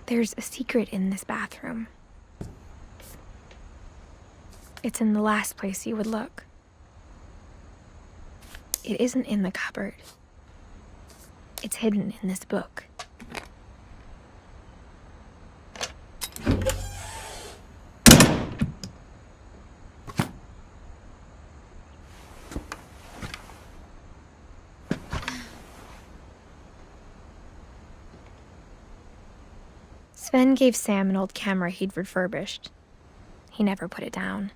There's a secret in this bathroom. It's in the last place you would look. It isn't in the cupboard. It's hidden in this book. Sven gave Sam an old camera he'd refurbished. He never put it down.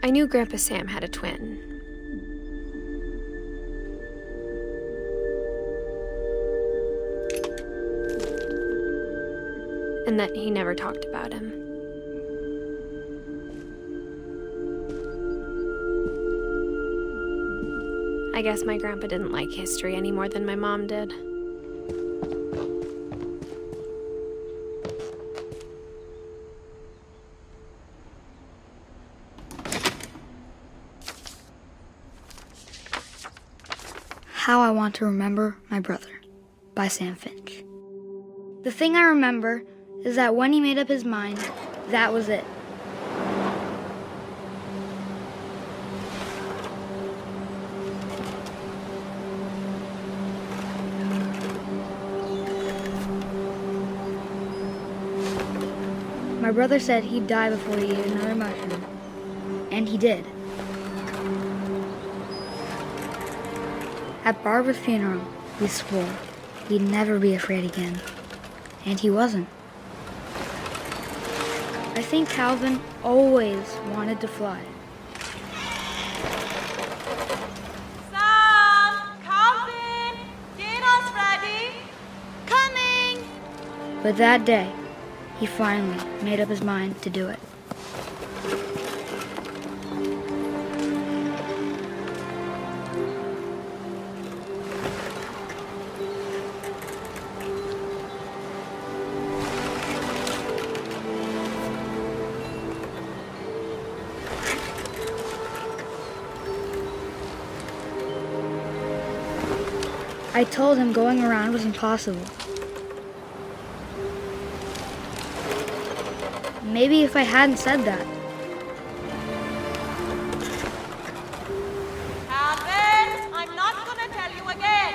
I knew Grandpa Sam had a twin. And that he never talked about him. I guess my grandpa didn't like history any more than my mom did. How I Want to Remember My Brother by Sam Finch. The thing I remember is that when he made up his mind, that was it. My brother said he'd die before he ate another mushroom, and he did. At Barbara's funeral, we swore he'd never be afraid again, and he wasn't. I think Calvin always wanted to fly. Sam! Calvin! Dinner's ready! Coming! But that day, he finally made up his mind to do it. I told him going around was impossible. Maybe if I hadn't said that. Calvin! I'm not gonna tell you again!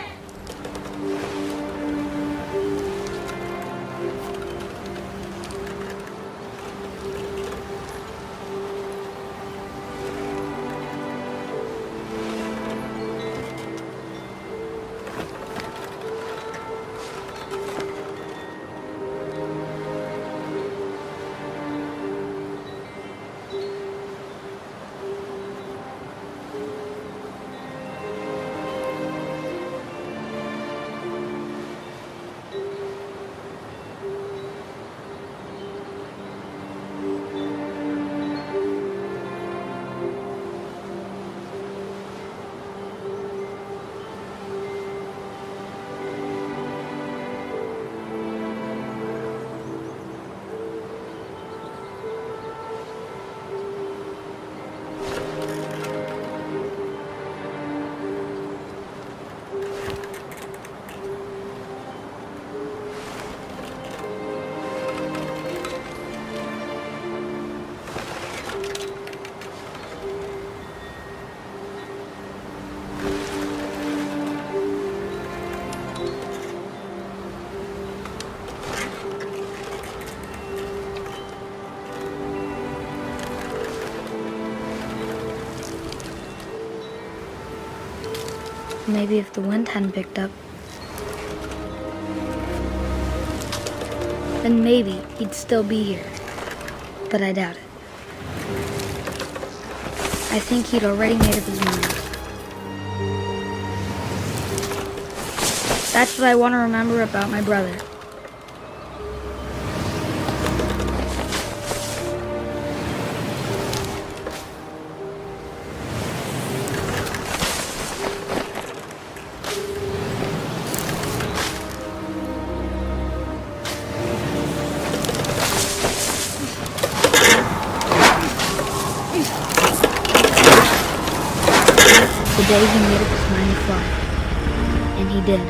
Maybe if the wind hadn't picked up, then maybe he'd still be here. But I doubt it. I think he'd already made up his mind. That's what I want to remember about my brother. The day he made up his mind to fly. And he did.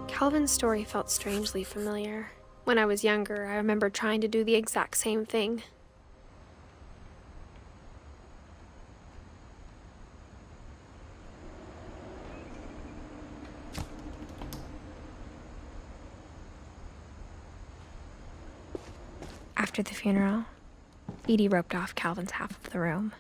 Calvin's story felt strangely familiar. When I was younger, I remember trying to do the exact same thing. After the funeral, Edie roped off Calvin's half of the room.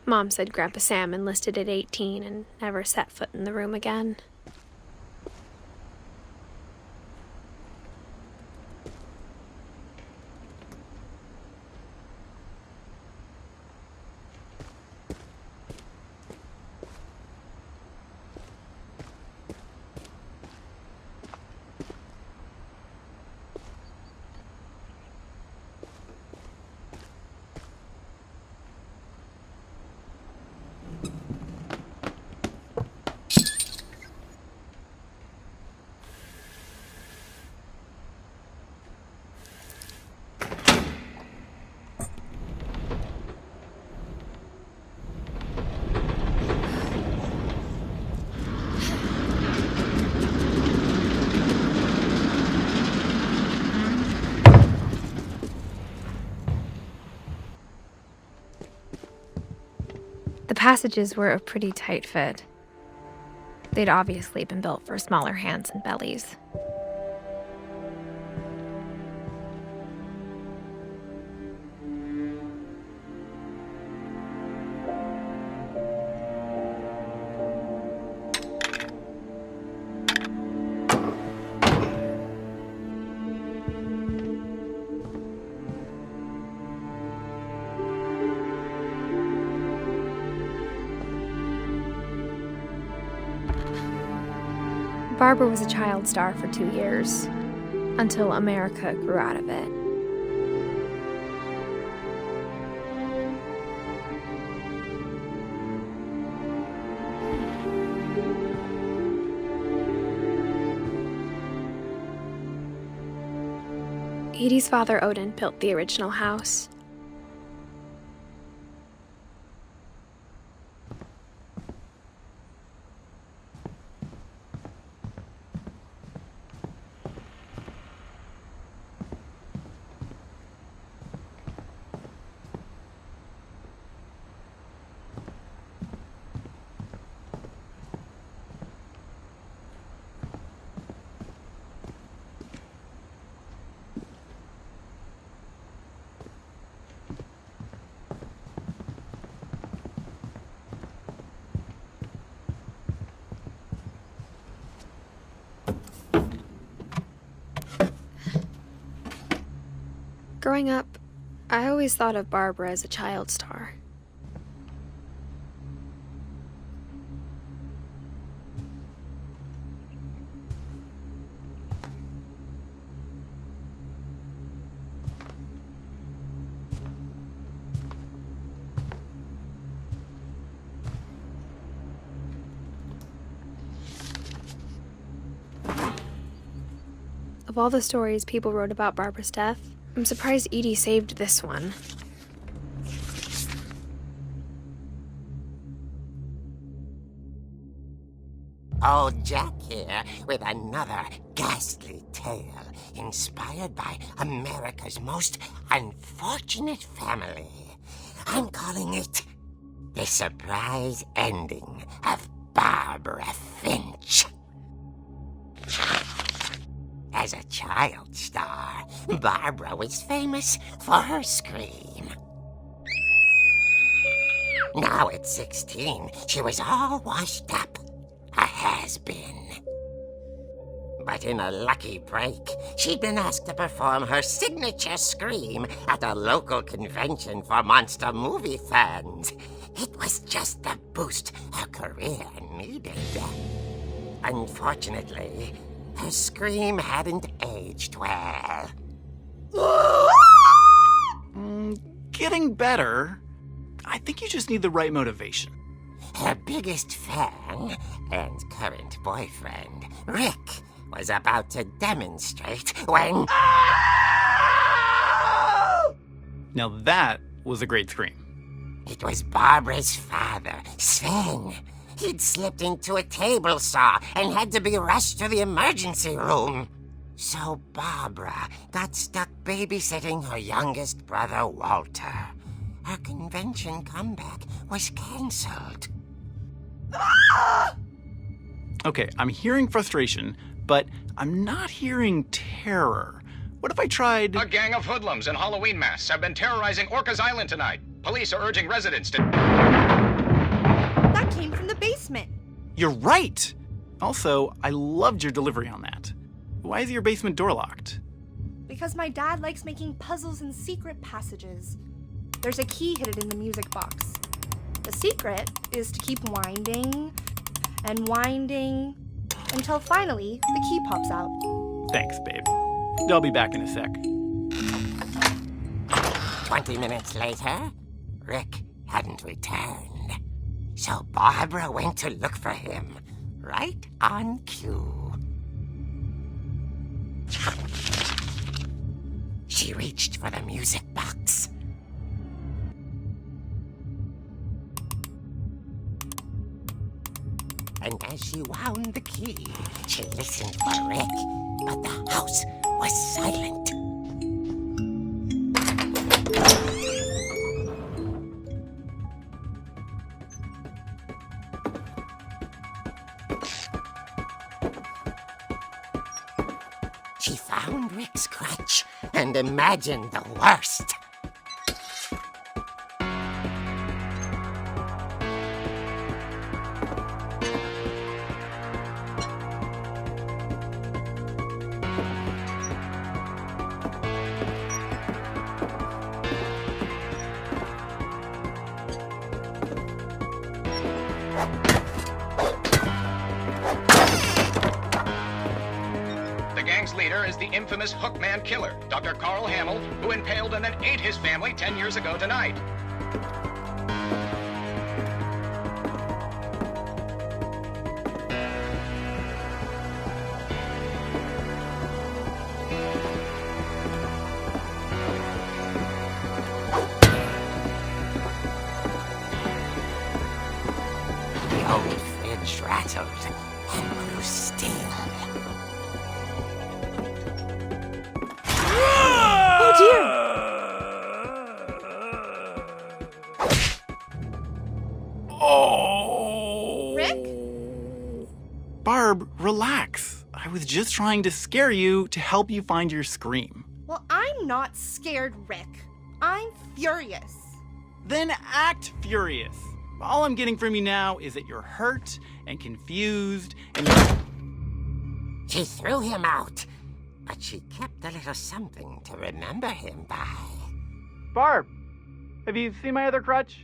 Mom said Grandpa Sam enlisted at 18 and never set foot in the room again. The passages were a pretty tight fit. They'd obviously been built for smaller hands and bellies. Barbara was a child star for 2 years, until America grew out of it. Edie's father, Odin, built the original house. Growing up, I always thought of Barbara as a child star. Of all the stories people wrote about Barbara's death, I'm surprised Edie saved this one. Old Jack here with another ghastly tale inspired by America's most unfortunate family. I'm calling it The surprise ending of Barbara Finch. As a child star, Barbara was famous for her scream. Now at 16, she was all washed up, a has-been. But in a lucky break, she'd been asked to perform her signature scream at a local convention for monster movie fans. It was just the boost her career needed. Unfortunately, her scream hadn't aged well. Getting better. I think you just need the right motivation. Her biggest fan and current boyfriend, Rick, was about to demonstrate when... Now that was a great scream. It was Barbara's father, Sven. He'd slipped into a table saw and had to be rushed to the emergency room. So Barbara got stuck babysitting her youngest brother, Walter. Her convention comeback was cancelled. Okay, I'm hearing frustration, but I'm not hearing terror. What if I tried... A gang of hoodlums in Halloween masks have been terrorizing Orcas Island tonight. Police are urging residents to... That came from the basement. You're right! Also, I loved your delivery on that. Why is your basement door locked? Because my dad likes making puzzles and secret passages. There's a key hidden in the music box. The secret is to keep winding and winding until finally the key pops out. Thanks, babe. I'll be back in a sec. 20 minutes later, Rick hadn't returned. So Barbara went to look for him, right on cue. She reached for the music box. And as she wound the key, she listened for Rick, but the house was silent. She found Rick's crutch and imagined the worst. The gang's leader is the infamous Hookman killer, Dr. Carl Hamill, who impaled and then ate his family 10 years ago tonight. The old fridge rattled and grew still. Oh dear! Oh! Rick? Barb, relax. I was just trying to scare you to help you find your scream. Well, I'm not scared, Rick. I'm furious. Then act furious. All I'm getting from you now is that you're hurt and confused and She threw him out, but she kept a little something to remember him by. Barb, have you seen my other crutch?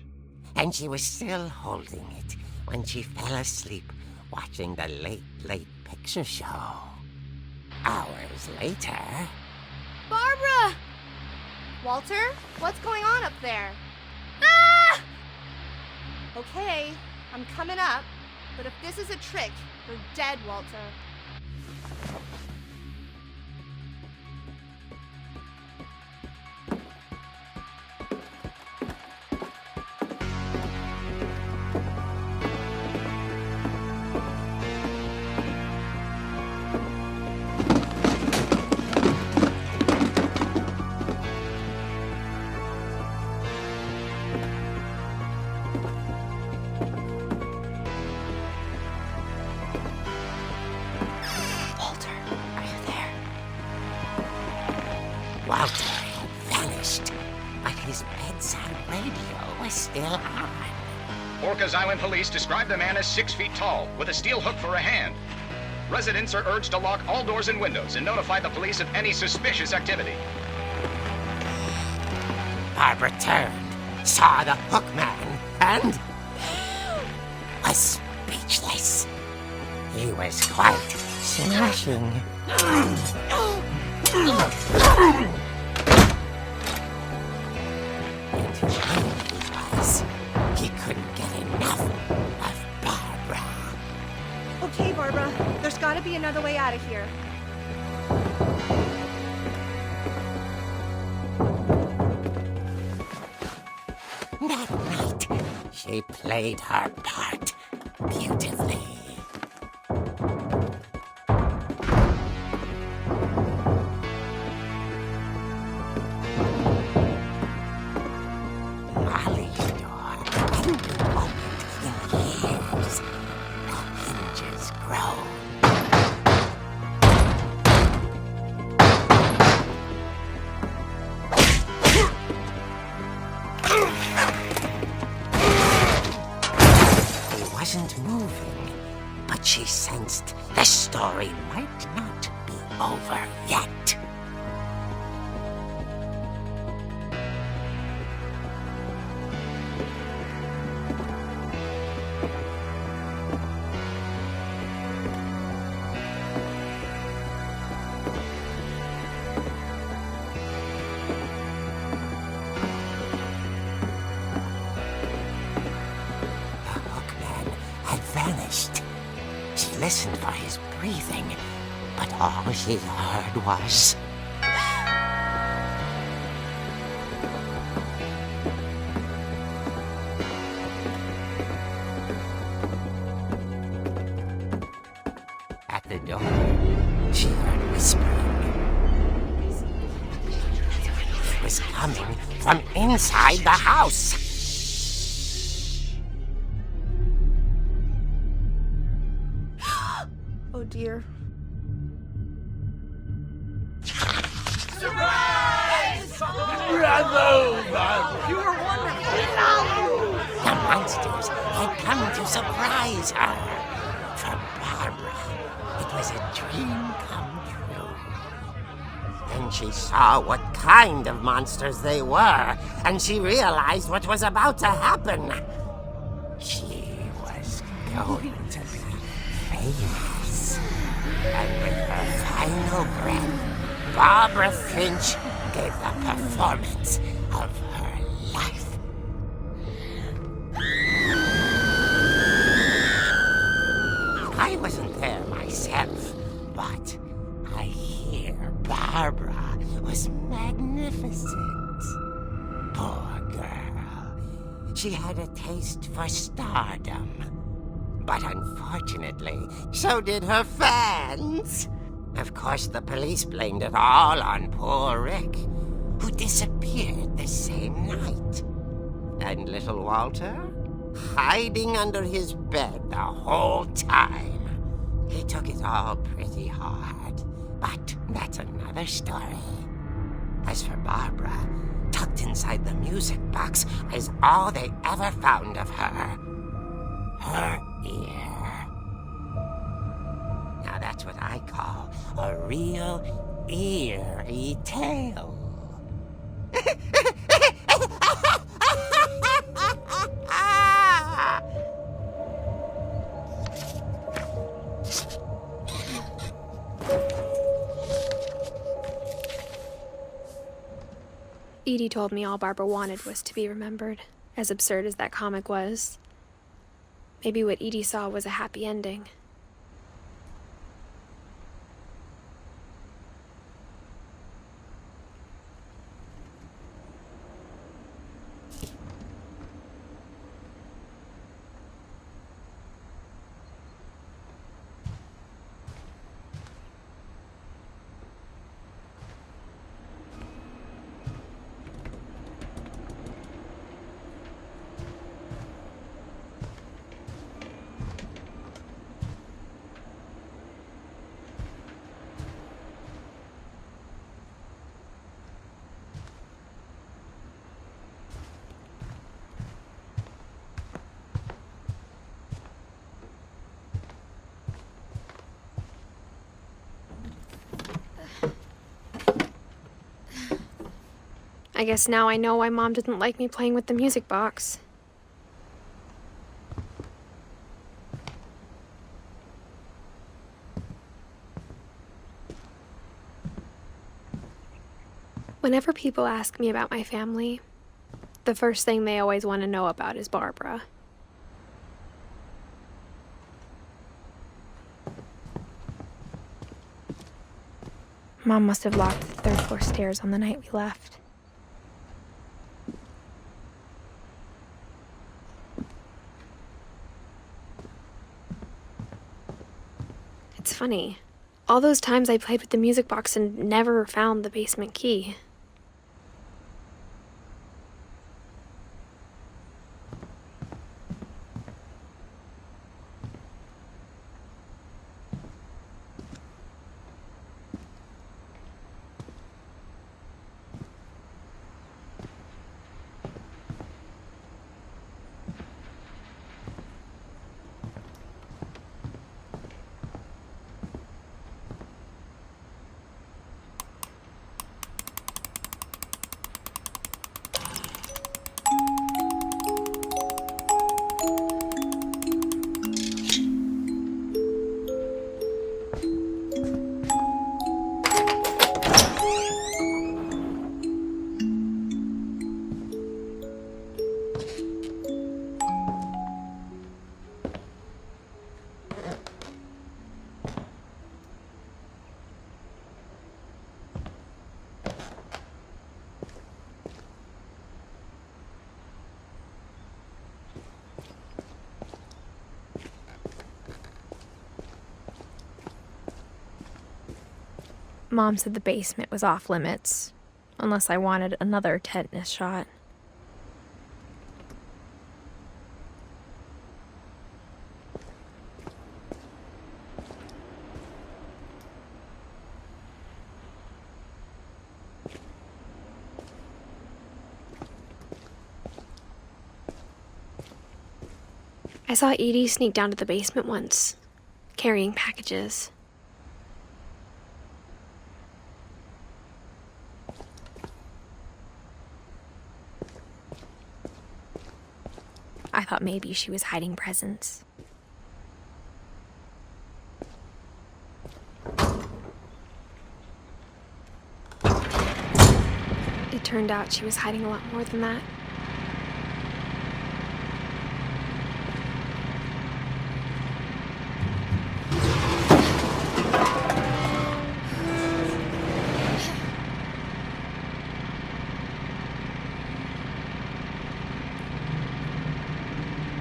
And she was still holding it when she fell asleep watching the late picture show. Hours later... Barbara! Walter, what's going on up there? Ah! Okay, I'm coming up, but if this is a trick, you're dead, Walter. Walter had vanished, but his bedside radio was still on. Orcas Island police describe the man as 6 feet tall, with a steel hook for a hand. Residents are urged to lock all doors and windows and notify the police of any suspicious activity. Barbara turned, saw the hook man, and was speechless. He was quite smashing. And who he was, he couldn't get enough of Barbara. Okay, Barbara, there's gotta be another way out of here. That night, she played her part beautifully. Molly's door hadn't been opened in years. The hinges groaned. He wasn't moving, but she sensed the story might not be over yet. Vanished. She listened for his breathing, but all she heard was... At the door, she heard whispering. It was coming from inside the house. Oh dear. The monsters had come to surprise her. For Barbara, it was a dream come true. Then she saw what kind of monsters they were, and she realized what was about to happen. She was going to be famous. And with her final breath, Barbara Finch gave the performance of her life. I wasn't there myself, but I hear Barbara was magnificent. Poor girl. She had a taste for stardom. But unfortunately, so did her fans. Of course, the police blamed it all on poor Rick, who disappeared the same night. And little Walter, hiding under his bed the whole time. He took it all pretty hard, but that's another story. As for Barbara, tucked inside the music box is all they ever found of her. Her ear. Now that's what I call a real eerie tale. Edie told me all Barbara wanted was to be remembered, as absurd as that comic was. Maybe what Edie saw was a happy ending. I guess now I know why Mom didn't like me playing with the music box. Whenever people ask me about my family, the first thing they always want to know about is Barbara. Mom must have locked the third floor stairs on the night we left. It's funny. All those times I played with the music box and never found the basement key. Mom said the basement was off limits, unless I wanted another tetanus shot. I saw Edie sneak down to the basement once, carrying packages. I thought maybe she was hiding presents. It turned out she was hiding a lot more than that.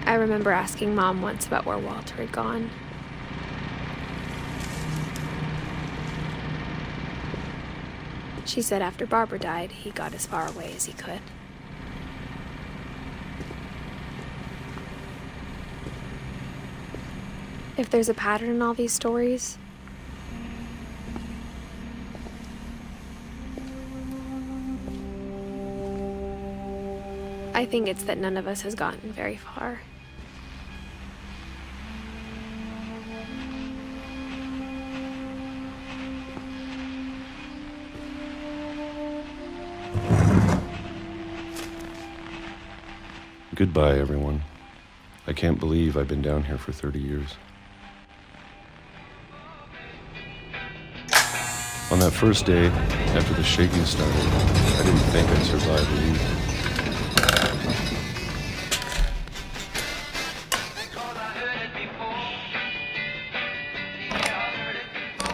I remember asking Mom once about where Walter had gone. She said after Barbara died, he got as far away as he could. If there's a pattern in all these stories, I think it's that none of us has gotten very far. Goodbye, everyone. I can't believe I've been down here for 30 years. On that first day, after the shaking started, I didn't think I'd survive a week.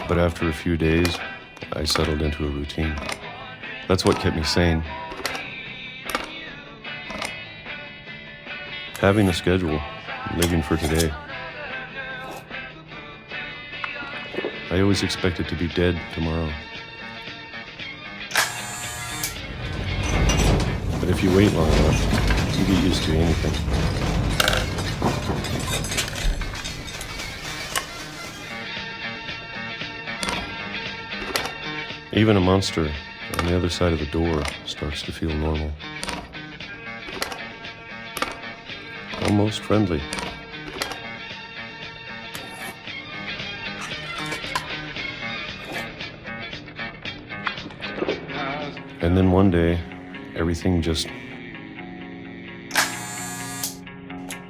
But after a few days, I settled into a routine. That's what kept me sane. Having a schedule, living for today. I always expected to be dead tomorrow. But if you wait long enough, you get used to anything. Even a monster on the other side of the door starts to feel normal. Almost friendly. And then one day, everything just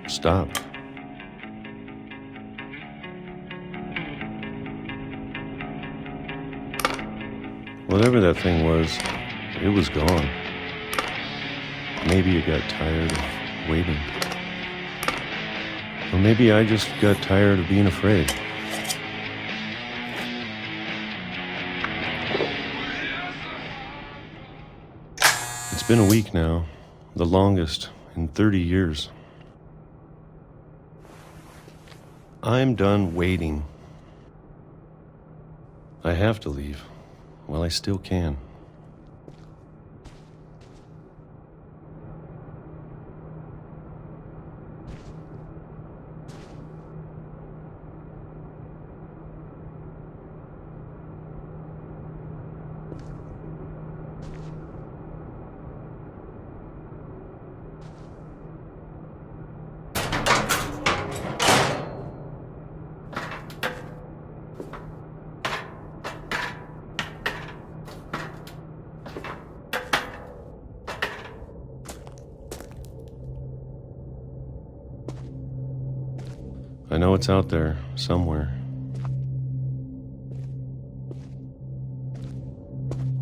stopped. Whatever that thing was, it was gone. Maybe it got tired of waiting. Or maybe I just got tired of being afraid. It's been a week now, the longest in 30 years. I'm done waiting. I have to leave while I still can. I know it's out there, somewhere.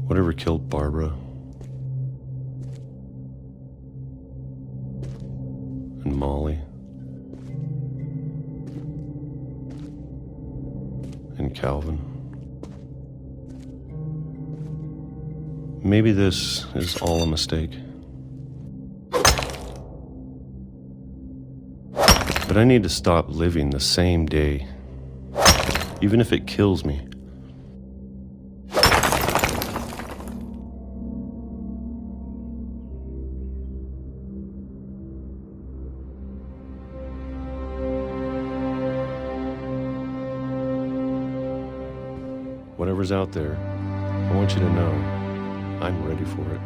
Whatever killed Barbara. And Molly. And Calvin. Maybe this is all a mistake. But I need to stop living the same day, even if it kills me. Whatever's out there, I want you to know I'm ready for it.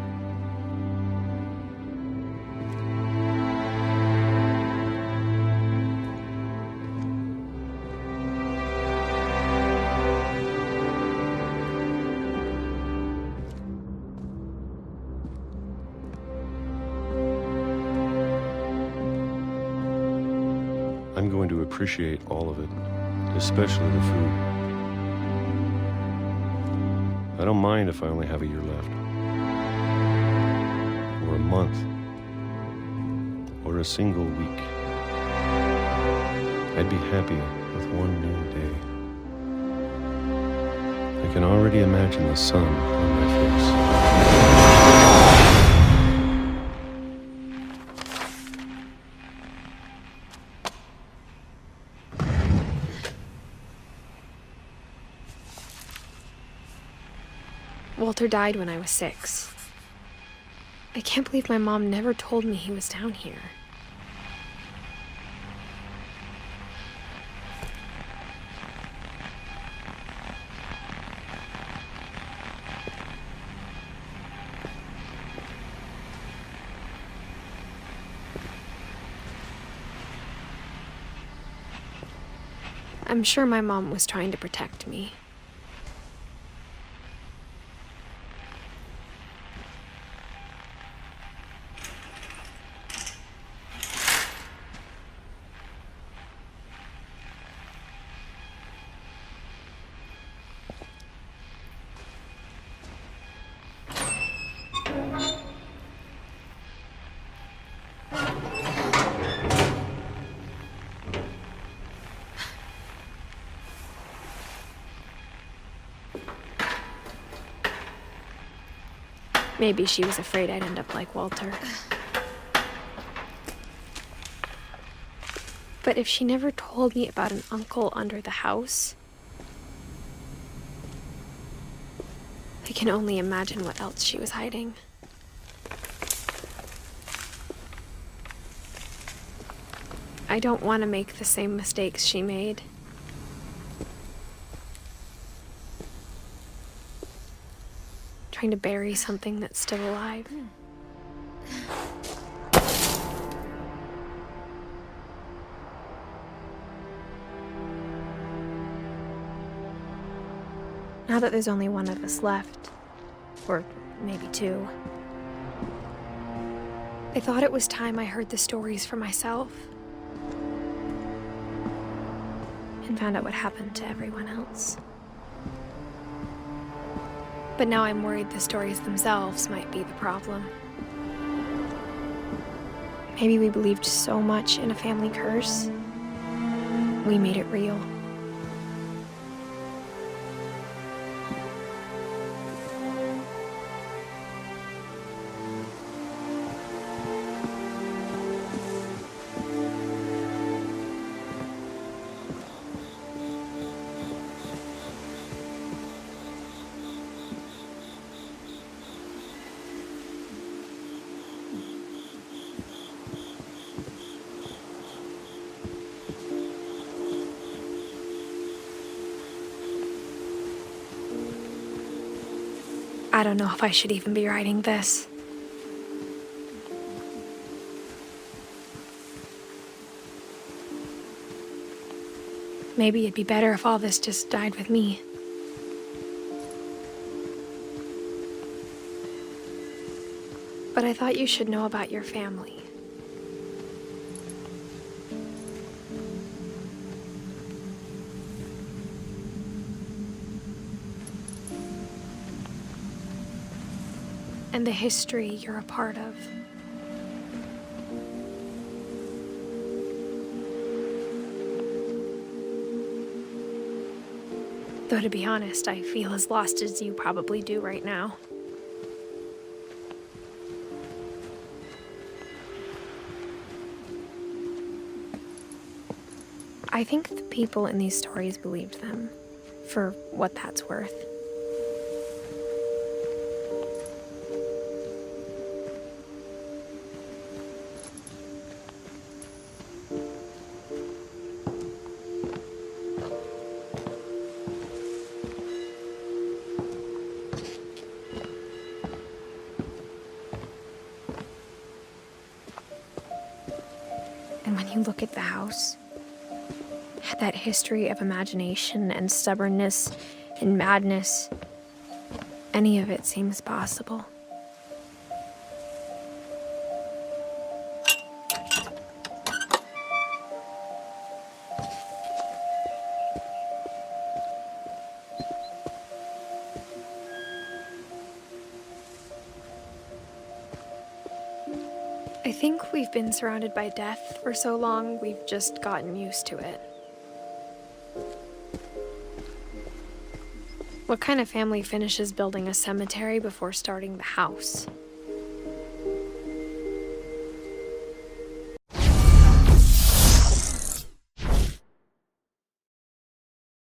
I'm going to appreciate all of it, especially the food. I don't mind if I only have a year left, or a month, or a single week. I'd be happy with one new day. I can already imagine the sun on my face. Walter died when I was 6. I can't believe my mom never told me he was down here. I'm sure my mom was trying to protect me. Maybe she was afraid I'd end up like Walter. But if she never told me about an uncle under the house, I can only imagine what else she was hiding. I don't want to make the same mistakes she made. Trying to bury something that's still alive. Now that there's only one of us left, or maybe two, I thought it was time I heard the stories for myself and found out what happened to everyone else. But now I'm worried the stories themselves might be the problem. Maybe we believed so much in a family curse, we made it real. I don't know if I should even be writing this. Maybe it'd be better if all this just died with me. But I thought you should know about your family. And the history you're a part of. Though to be honest, I feel as lost as you probably do right now. I think the people in these stories believed them, for what that's worth. And when you look at the house, that history of imagination and stubbornness and madness, any of it seems possible. I think we've been surrounded by death for so long, we've just gotten used to it. What kind of family finishes building a cemetery before starting the house?